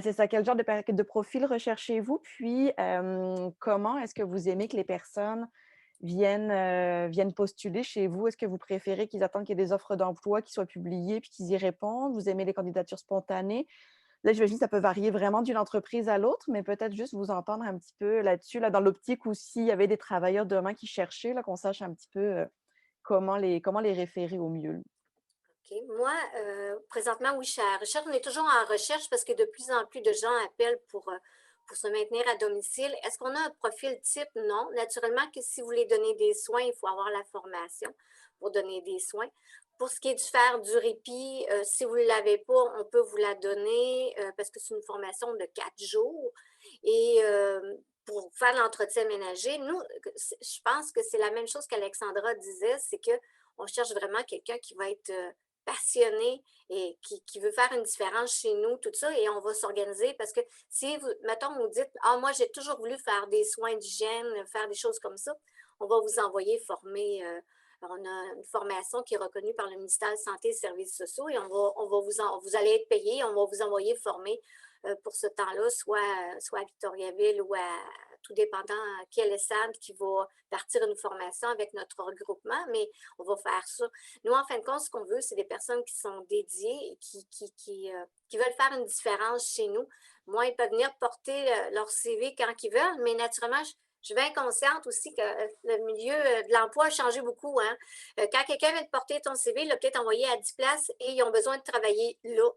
c'est ça, quel genre de profil recherchez-vous? Puis, comment est-ce que vous aimez que les personnes viennent postuler chez vous? Est-ce que vous préférez qu'ils attendent qu'il y ait des offres d'emploi qui soient publiées puis qu'ils y répondent? Vous aimez les candidatures spontanées? Là, j'imagine que ça peut varier vraiment d'une entreprise à l'autre, mais peut-être juste vous entendre un petit peu là-dessus, là, dans l'optique où s'il y avait des travailleurs demain qui cherchaient, là, qu'on sache un petit peu comment les référer au mieux. OK. Moi, présentement, oui, je suis à la recherche. On est toujours en recherche parce que de plus en plus de gens appellent pour se maintenir à domicile. Est-ce qu'on a un profil type? Non. Naturellement que si vous voulez donner des soins, il faut avoir la formation pour donner des soins. Pour ce qui est du faire du répit, si vous ne l'avez pas, on peut vous la donner parce que c'est une formation de 4 jours. Et pour faire l'entretien ménager, nous, je pense que c'est la même chose qu'Alexandra disait, c'est qu'on cherche vraiment quelqu'un qui va être passionné et qui veut faire une différence chez nous, tout ça, et on va s'organiser parce que si vous, mettons, vous dites, moi, j'ai toujours voulu faire des soins d'hygiène, faire des choses comme ça, on va vous envoyer former. On a une formation qui est reconnue par le ministère de la Santé et des Services sociaux et vous allez être payé, on va vous envoyer former pour ce temps-là, soit à Victoriaville ou tout dépendant quel centre qui va partir une formation avec notre regroupement, mais on va faire ça. Nous, en fin de compte, ce qu'on veut, c'est des personnes qui sont dédiées et qui veulent faire une différence chez nous. Moi, ils peuvent venir porter leur CV quand ils veulent, mais naturellement, je suis bien consciente aussi que le milieu de l'emploi a changé beaucoup. Hein? Quand quelqu'un vient de porter ton CV, il l'a peut-être envoyé à 10 places et ils ont besoin de travailler là.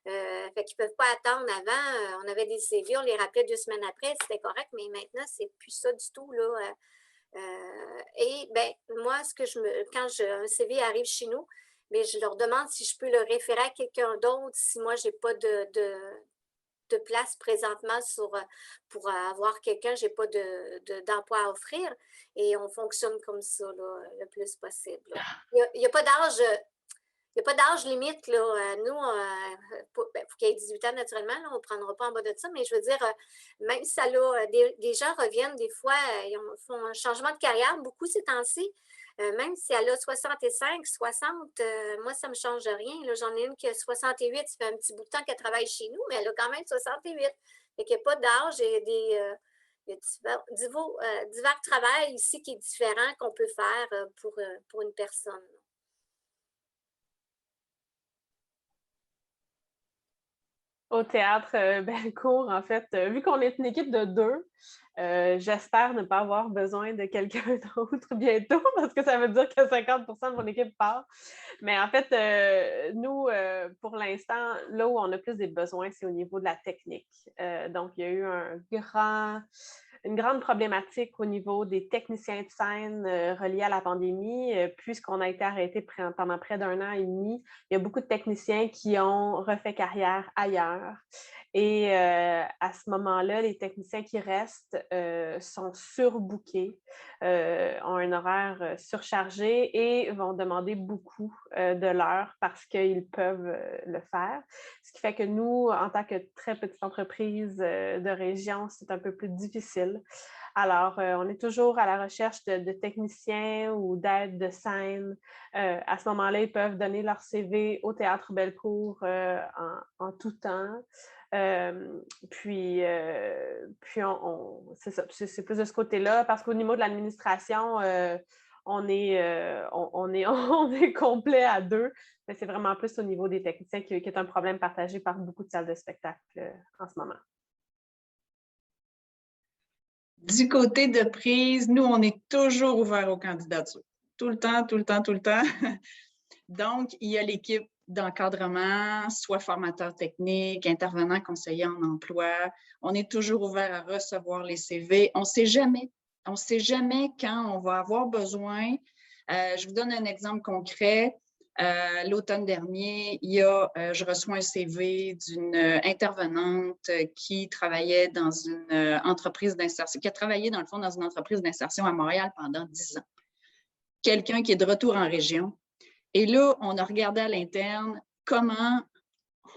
Fait qu'ils ne peuvent pas attendre avant. On avait des CV, on les rappelait 2 semaines après, c'était correct, mais maintenant, c'est plus ça du tout. Là. Et ben moi, quand un CV arrive chez nous, mais je leur demande si je peux le référer à quelqu'un d'autre, si moi, je n'ai pas de place présentement pour avoir quelqu'un, je n'ai pas d'emploi à offrir. Et on fonctionne comme ça là, le plus possible. Là. Il n'y a pas d'âge. Il n'y a pas d'âge limite. Là. Nous, faut qu'il y ait 18 ans naturellement, là, on ne prendra pas en bas de ça, mais je veux dire, même si ça là, des gens reviennent des fois, ils font un changement de carrière, beaucoup ces temps-ci. Même si elle a 65, 60, moi, ça ne me change rien. J'en ai une qui a 68, ça fait un petit bout de temps qu'elle travaille chez nous, mais elle a quand même 68. Fait qu'il n'y a pas d'âge, il y a divers travail ici qui est différent qu'on peut faire pour une personne. Au théâtre Bellecour, en fait, vu qu'on est une équipe de 2, j'espère ne pas avoir besoin de quelqu'un d'autre bientôt parce que ça veut dire que 50% de mon équipe part. Mais en fait, nous, pour l'instant, là où on a plus des besoins, c'est au niveau de la technique. Donc, il y a eu une grande problématique au niveau des techniciens de scène reliés à la pandémie, puisqu'on a été arrêté pendant près d'1 an et demi. Il y a beaucoup de techniciens qui ont refait carrière ailleurs. Et à ce moment-là, les techniciens qui restent sont surbookés, ont un horaire surchargé et vont demander beaucoup de l'heure parce qu'ils peuvent le faire. Ce qui fait que nous, en tant que très petite entreprise de région, c'est un peu plus difficile. Alors, on est toujours à la recherche de techniciens ou d'aide de scène. À ce moment-là, ils peuvent donner leur CV au Théâtre Bellecour en tout temps. Puis c'est ça, c'est plus de ce côté-là, parce qu'au niveau de l'administration, on est complet à 2, mais c'est vraiment plus au niveau des techniciens qui est un problème partagé par beaucoup de salles de spectacle en ce moment. Du côté de prise, nous, on est toujours ouvert aux candidatures. Tout le temps, tout le temps, tout le temps. Donc, il y a l'équipe d'encadrement, soit formateur technique, intervenant conseiller en emploi. On est toujours ouvert à recevoir les CV. On ne sait jamais quand on va avoir besoin. Je vous donne un exemple concret. L'automne dernier, je reçois un CV d'une intervenante qui travaillait dans une entreprise d'insertion, qui a travaillé dans le fond dans une entreprise d'insertion à Montréal pendant 10 ans. Quelqu'un qui est de retour en région. Et là, on a regardé à l'interne comment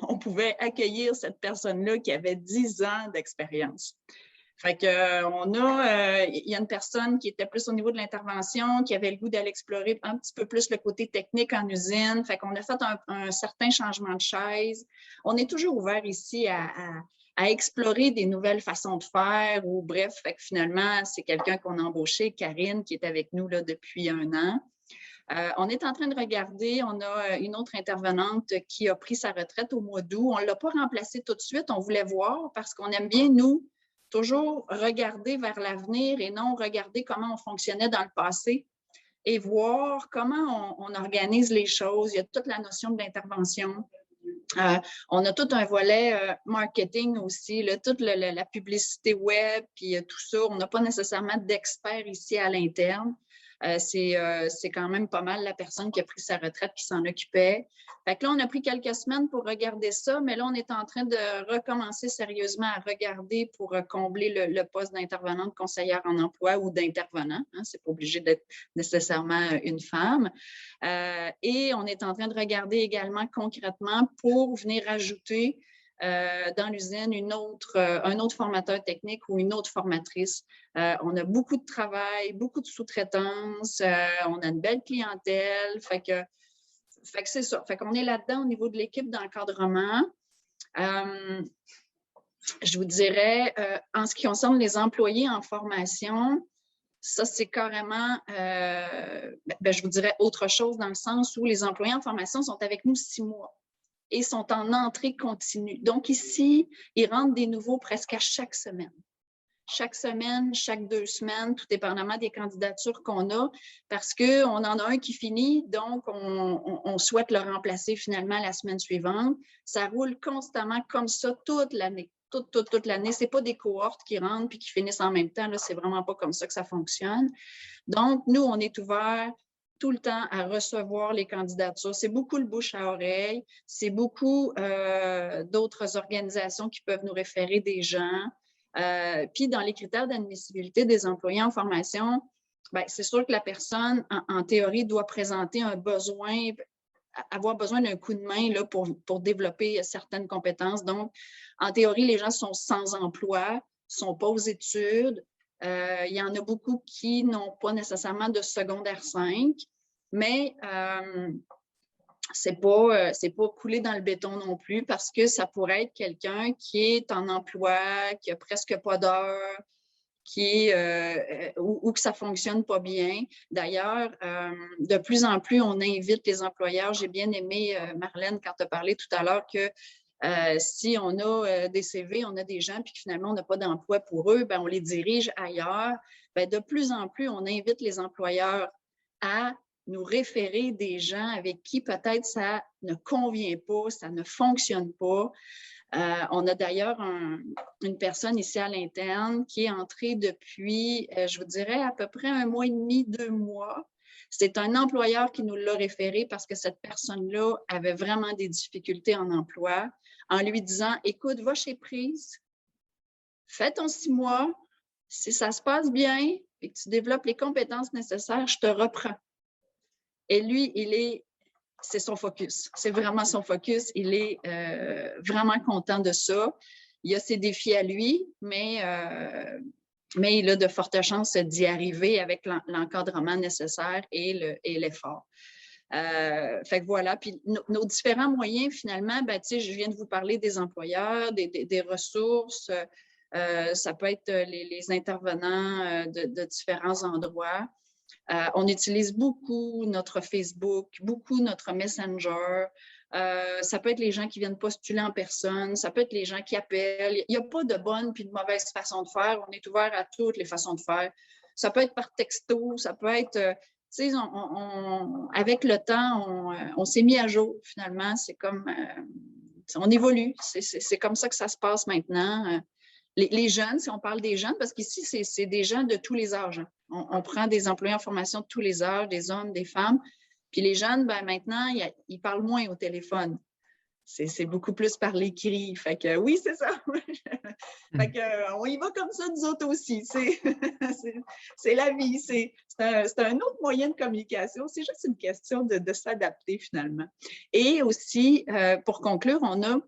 on pouvait accueillir cette personne-là qui avait 10 ans d'expérience. Fait que, il y a une personne qui était plus au niveau de l'intervention, qui avait le goût d'aller explorer un petit peu plus le côté technique en usine. Fait qu'on a fait un certain changement de chaise. On est toujours ouvert ici à explorer des nouvelles façons de faire ou bref, fait que finalement, c'est quelqu'un qu'on a embauché, Karine, qui est avec nous là, depuis 1 an. On est en train de regarder, on a une autre intervenante qui a pris sa retraite au mois d'août. On ne l'a pas remplacée tout de suite, on voulait voir parce qu'on aime bien, nous, toujours regarder vers l'avenir et non regarder comment on fonctionnait dans le passé et voir comment on organise les choses. Il y a toute la notion de l'intervention. On a tout un volet marketing aussi, là, toute la publicité web, puis tout ça. On n'a pas nécessairement d'experts ici à l'interne. C'est quand même pas mal la personne qui a pris sa retraite qui s'en occupait. Fait que là, on a pris quelques semaines pour regarder ça, mais là, on est en train de recommencer sérieusement à regarder pour combler le poste d'intervenante conseillère en emploi ou d'intervenant. Hein, c'est pas obligé d'être nécessairement une femme. Et on est en train de regarder également concrètement pour venir ajouter dans l'usine un autre formateur technique ou une autre formatrice. On a beaucoup de travail, beaucoup de sous-traitance, on a une belle clientèle, fait que c'est ça. Fait qu'on est là-dedans au niveau de l'équipe d'encadrement. Je vous dirais, en ce qui concerne les employés en formation, ça, c'est carrément, je vous dirais autre chose dans le sens où les employés en formation sont avec nous 6 mois et sont en entrée continue. Donc ici, ils rentrent des nouveaux presque à chaque semaine. Chaque semaine, chaque 2 semaines, tout dépendamment des candidatures qu'on a, parce qu'on en a un qui finit, donc on souhaite le remplacer finalement la semaine suivante. Ça roule constamment comme ça toute l'année. Toute l'année. Ce n'est pas des cohortes qui rentrent puis qui finissent en même temps. Ce n'est vraiment pas comme ça que ça fonctionne. Donc, nous, on est ouvert tout le temps à recevoir les candidatures. C'est beaucoup le bouche à oreille. C'est beaucoup d'autres organisations qui peuvent nous référer des gens. Puis, dans les critères d'admissibilité des employés en formation, c'est sûr que la personne, en théorie, doit présenter un besoin, avoir besoin d'un coup de main là, pour développer certaines compétences. Donc, en théorie, les gens sont sans emploi, ne sont pas aux études. Il y en a beaucoup qui n'ont pas nécessairement de secondaire 5, mais c'est pas coulé dans le béton non plus parce que ça pourrait être quelqu'un qui est en emploi, qui a presque pas d'heures, ou que ça ne fonctionne pas bien. D'ailleurs, de plus en plus, on invite les employeurs. J'ai bien aimé, Marlène, quand tu as parlé tout à l'heure que si on a des CV, on a des gens, puis que finalement, on n'a pas d'emploi pour eux, on les dirige ailleurs. De plus en plus, on invite les employeurs à nous référer des gens avec qui peut-être ça ne convient pas, ça ne fonctionne pas. On a d'ailleurs une personne ici à l'interne qui est entrée depuis, je vous dirais, à peu près 1 mois et demi, 2 mois. C'est un employeur qui nous l'a référé parce que cette personne-là avait vraiment des difficultés en emploi, en lui disant, écoute, va chez Prise, fais ton 6 mois, si ça se passe bien et que tu développes les compétences nécessaires, je te reprends. Et lui, c'est son focus. C'est vraiment son focus. Il est vraiment content de ça. Il a ses défis à lui, mais il a de fortes chances d'y arriver avec l'encadrement nécessaire et l'effort. Fait que voilà. Puis nos différents moyens, finalement, je viens de vous parler des employeurs, des ressources. Ça peut être les intervenants de différents endroits. On utilise beaucoup notre Facebook, beaucoup notre Messenger. Ça peut être les gens qui viennent postuler en personne, ça peut être les gens qui appellent. Il n'y a pas de bonne puis de mauvaise façon de faire. On est ouvert à toutes les façons de faire. Ça peut être par texto, ça peut être... tu sais, avec le temps, on s'est mis à jour, finalement. C'est comme... on évolue. C'est comme ça que ça se passe maintenant. Les jeunes, si on parle des jeunes, parce qu'ici, c'est des gens de tous les âges. On prend des employés en formation de tous les âges, des hommes, des femmes. Puis les jeunes, maintenant, ils parlent moins au téléphone. C'est beaucoup plus par l'écrit. Fait que oui, c'est ça. Fait que, on y va comme ça, nous autres aussi. C'est la vie. C'est un autre moyen de communication. C'est juste une question de s'adapter finalement. Et aussi, pour conclure, on a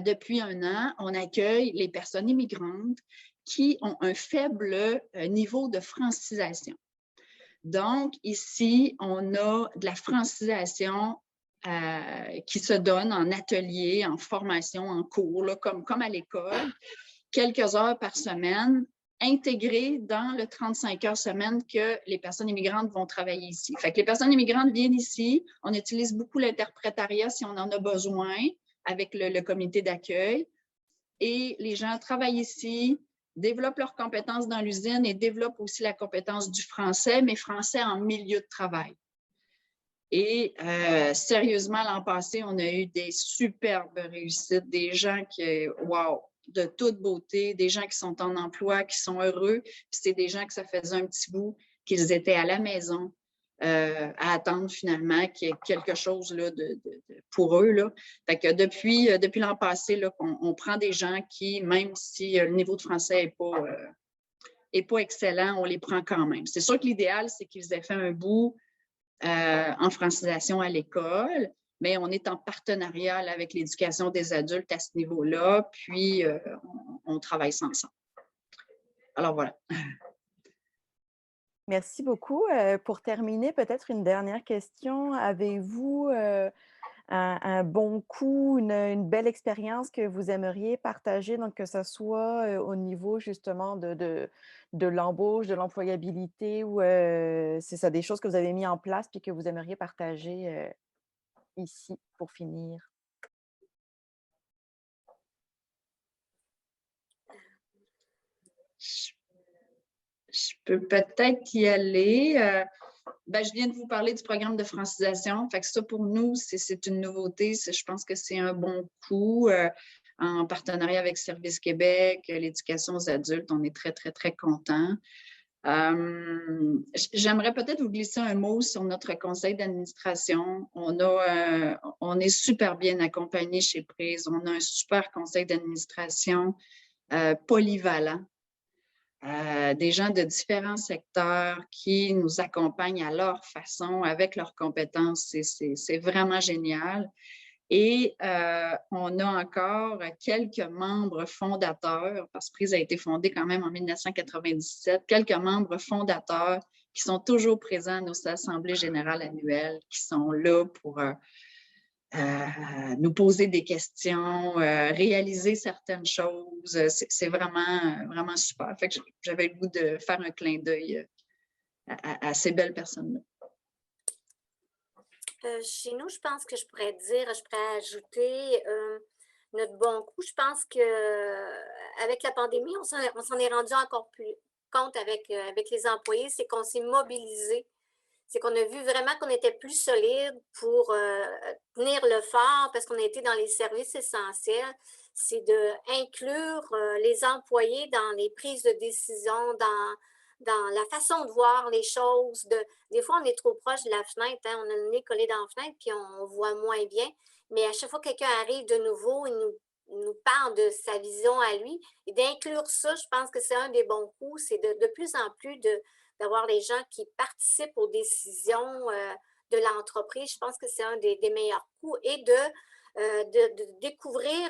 depuis 1 an, on accueille les personnes immigrantes qui ont un faible niveau de francisation. Donc, ici, on a de la francisation qui se donne en atelier, en formation, en cours, là, comme à l'école, quelques heures par semaine, intégrées dans le 35 heures semaine que les personnes immigrantes vont travailler ici. Fait que les personnes immigrantes viennent ici, on utilise beaucoup l'interprétariat si on en a besoin, avec le comité d'accueil. Et les gens travaillent ici, développent leurs compétences dans l'usine et développent aussi la compétence du français, mais français en milieu de travail. Et sérieusement, l'an passé, on a eu des superbes réussites, des gens qui, wow, de toute beauté, des gens qui sont en emploi, qui sont heureux. Puis c'est des gens que ça faisait un petit bout qu'ils étaient à la maison, à attendre finalement qu'il y ait quelque chose là, pour eux. Là. Fait que depuis l'an passé, là, on prend des gens qui, même si le niveau de français n'est pas excellent, on les prend quand même. C'est sûr que l'idéal, c'est qu'ils aient fait un bout en francisation à l'école, mais on est en partenariat avec l'éducation des adultes à ce niveau-là, puis on travaille ça ensemble. Alors voilà. Merci beaucoup. Pour terminer, peut-être une dernière question. Avez-vous un bon coup, une belle expérience que vous aimeriez partager, donc que ce soit au niveau justement de l'embauche, de l'employabilité ou c'est ça, des choses que vous avez mis en place puis que vous aimeriez partager ici pour finir? Je je peux peut-être y aller. Ben, je viens de vous parler du programme de francisation. Fait que ça, pour nous, c'est une nouveauté. Je pense que c'est un bon coup en partenariat avec Service Québec, l'éducation aux adultes. On est très, très, très contents. J'aimerais peut-être vous glisser un mot sur notre conseil d'administration. On est super bien accompagné chez Prise. On a un super conseil d'administration polyvalent. Des gens de différents secteurs qui nous accompagnent à leur façon, avec leurs compétences. C'est vraiment génial. Et on a encore quelques membres fondateurs, parce que Prise a été fondée quand même en 1997, quelques membres fondateurs qui sont toujours présents à nos assemblées générales annuelles, qui sont là pour nous poser des questions, réaliser certaines choses. C'est vraiment, vraiment super. Fait que j'avais le goût de faire un clin d'œil à ces belles personnes-là. Chez nous, je pense que je pourrais ajouter notre bon coup. Je pense que avec la pandémie, on s'en est rendu encore plus compte avec les employés, c'est qu'on s'est mobilisé. C'est qu'on a vu vraiment qu'on était plus solide pour tenir le fort parce qu'on a été dans les services essentiels. C'est d'inclure les employés dans les prises de décision, dans la façon de voir les choses. Des fois, on est trop proche de la fenêtre, hein, on a le nez collé dans la fenêtre puis on voit moins bien. Mais à chaque fois que quelqu'un arrive de nouveau, il nous parle de sa vision à lui. Et d'inclure ça, je pense que c'est un des bons coups. C'est de plus en plus d'avoir les gens qui participent aux décisions de l'entreprise. Je pense que c'est un des meilleurs coups. Et de découvrir,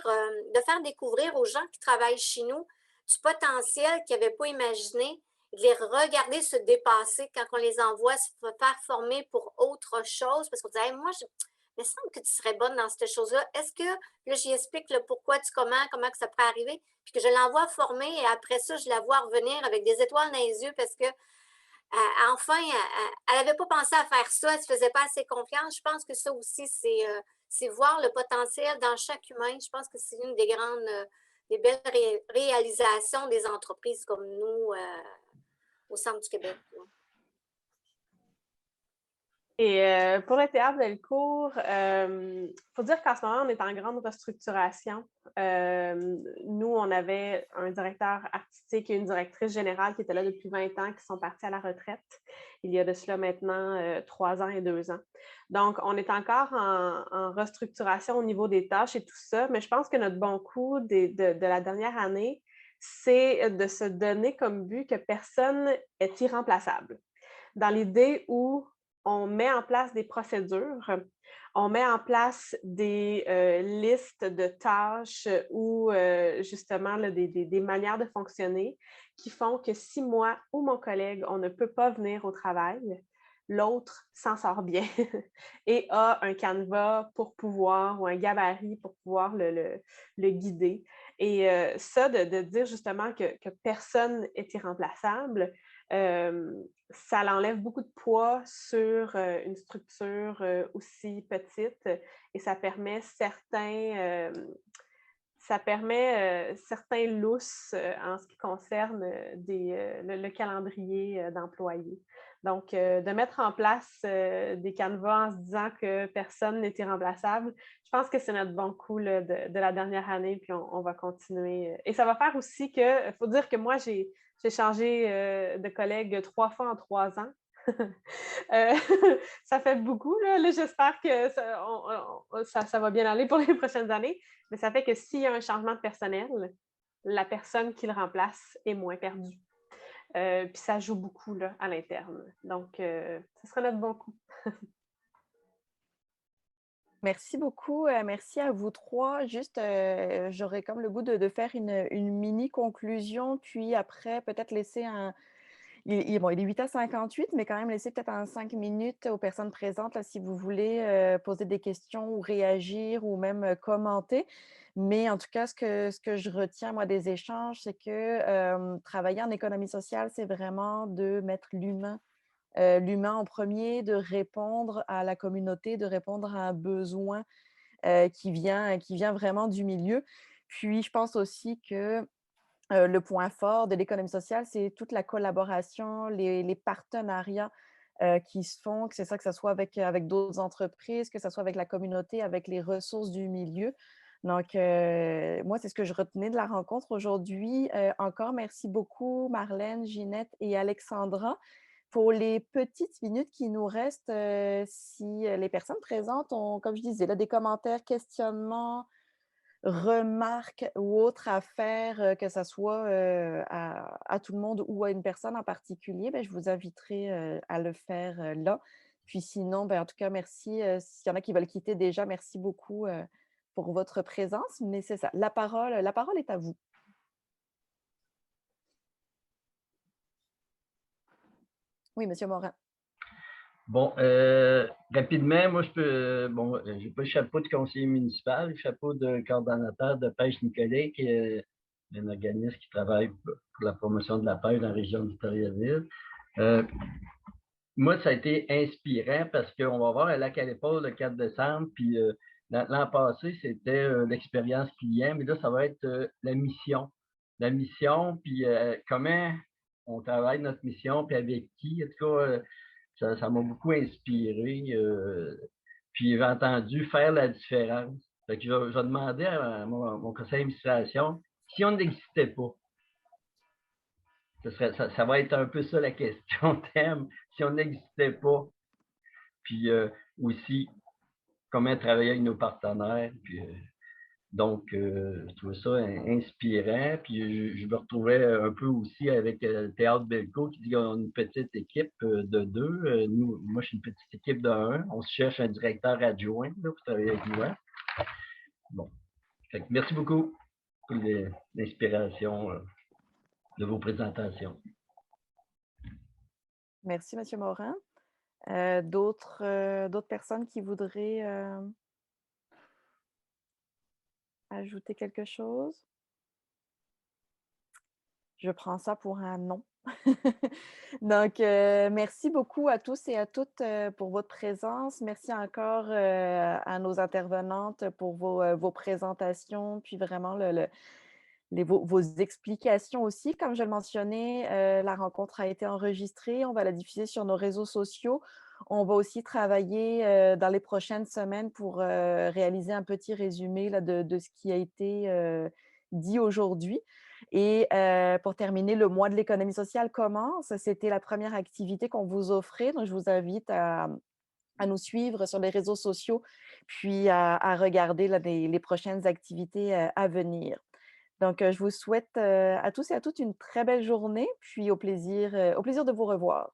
de faire découvrir aux gens qui travaillent chez nous du potentiel qu'ils n'avaient pas imaginé, de les regarder se dépasser quand on les envoie se faire former pour autre chose. Parce qu'on dit, hey, moi, il me semble que tu serais bonne dans cette chose-là. Est-ce que, là, j'y explique le pourquoi, comment que ça pourrait arriver, puis que je l'envoie former et après ça, je la vois revenir avec des étoiles dans les yeux parce que enfin, elle n'avait pas pensé à faire ça, elle ne se faisait pas assez confiance. Je pense que ça aussi, c'est voir le potentiel dans chaque humain. Je pense que c'est une des grandes, des belles réalisations des entreprises comme nous au centre du Québec. Et pour le théâtre Bellecour, il faut dire qu'en ce moment, on est en grande restructuration. Nous, on avait un directeur artistique et une directrice générale qui étaient là depuis 20 ans, qui sont partis à la retraite. Il y a de cela maintenant 3 ans et 2 ans. Donc, on est encore en restructuration au niveau des tâches et tout ça, mais je pense que notre bon coup de la dernière année, c'est de se donner comme but que personne est irremplaçable. Dans l'idée où on met en place des procédures, on met en place des listes de tâches ou justement là, des manières de fonctionner qui font que si moi ou mon collègue, on ne peut pas venir au travail, l'autre s'en sort bien et a un canevas pour pouvoir ou un gabarit pour pouvoir le guider. Et ça, de dire justement que personne n'est irremplaçable, ça l'enlève beaucoup de poids sur une structure aussi petite et ça permet certains lousses en ce qui concerne le calendrier d'employés. Donc, de mettre en place des canevas en se disant que personne n'est irremplaçable, je pense que c'est notre bon coup là, de la dernière année, puis on va continuer. Et ça va faire aussi que, il faut dire que moi, j'ai changé de collègue 3 fois en 3 ans. Ça fait beaucoup. Là, j'espère que ça va bien aller pour les prochaines années. Mais ça fait que s'il y a un changement de personnel, la personne qui le remplace est moins perdue. Puis ça joue beaucoup là, à l'interne. Donc, ce sera notre bon coup. Merci beaucoup. Merci à vous trois. Juste, j'aurais comme le goût de faire une mini conclusion, puis après, peut-être laisser Bon, il est 8h58, mais quand même laisser peut-être en 5 minutes aux personnes présentes là, si vous voulez poser des questions ou réagir ou même commenter. Mais en tout cas, ce que je retiens, moi, des échanges, c'est que travailler en économie sociale, c'est vraiment de mettre l'humain en premier, de répondre à la communauté, de répondre à un besoin qui vient vraiment du milieu. Puis, je pense aussi que le point fort de l'économie sociale, c'est toute la collaboration, les partenariats qui se font, que c'est ça, que ce soit avec d'autres entreprises, que ce soit avec la communauté, avec les ressources du milieu. Donc, moi, c'est ce que je retenais de la rencontre aujourd'hui. Encore merci beaucoup, Marlène, Ginette et Alexandra. Pour les petites minutes qui nous restent, si les personnes présentes ont, comme je disais, là, des commentaires, questionnements, remarques ou autres à faire, que ça soit, à tout le monde ou à une personne en particulier, ben, je vous inviterai, à le faire, là. Puis sinon, ben, en tout cas, merci, s'il y en a qui veulent quitter déjà, merci beaucoup, pour votre présence. Mais c'est ça, la parole est à vous. Oui, monsieur Morin. Bon, rapidement, moi, j'ai pas le chapeau de conseiller municipal, le chapeau de coordonnateur de pêche Nicolet, qui est un organisme qui travaille pour la promotion de la pêche dans la région de Victoriaville. Moi, ça a été inspirant parce qu'on va voir un lac à l'épaule le 4 décembre, puis l'an passé, c'était l'expérience client, mais là, ça va être la mission. La mission, puis comment on travaille notre mission, puis avec qui. En tout cas, ça m'a beaucoup inspiré. Puis j'ai entendu faire la différence. Fait que je vais demander à mon conseil d'administration si on n'existait pas. Ça va être un peu ça la question thème. Si on n'existait pas. Puis aussi, comment travailler avec nos partenaires. Puis, donc, je trouvais ça inspirant. Puis, je me retrouvais un peu aussi avec le Théâtre Belco qui dit qu'on a une petite équipe de 2. Moi, je suis une petite équipe de 1. On se cherche un directeur adjoint là, pour travailler avec moi. Bon. Fait que merci beaucoup pour l'inspiration de vos présentations. Merci, monsieur Morin. D'autres personnes qui voudraient ajouter quelque chose? Je prends ça pour un non. Donc, merci beaucoup à tous et à toutes pour votre présence. Merci encore à nos intervenantes pour vos présentations, puis vraiment vos explications aussi. Comme je le mentionnais, la rencontre a été enregistrée. On va la diffuser sur nos réseaux sociaux. On va aussi travailler dans les prochaines semaines pour réaliser un petit résumé là, de ce qui a été dit aujourd'hui. Et pour terminer, le mois de l'économie sociale commence. C'était la première activité qu'on vous offrait. Donc, je vous invite à nous suivre sur les réseaux sociaux, puis à regarder là, les prochaines activités à venir. Donc, je vous souhaite à tous et à toutes une très belle journée, puis au plaisir de vous revoir.